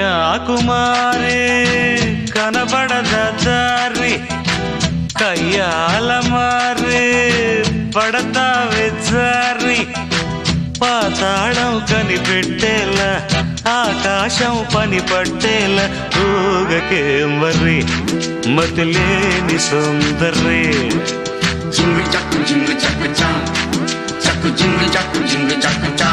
కన్యాకుమారి కనబడద దారి కయ్యాల మారి పడతావే జారి పాతాళం కనిపెట్టేలా ఆకాశం పని పట్టేలా ఊగకే మరి మతిలేని సుందరి జింగిల్ చక్కు జింగిల్ చక్కు చా చక్కు జింగిల్ చక్కు జింగిల్ చక్కు చా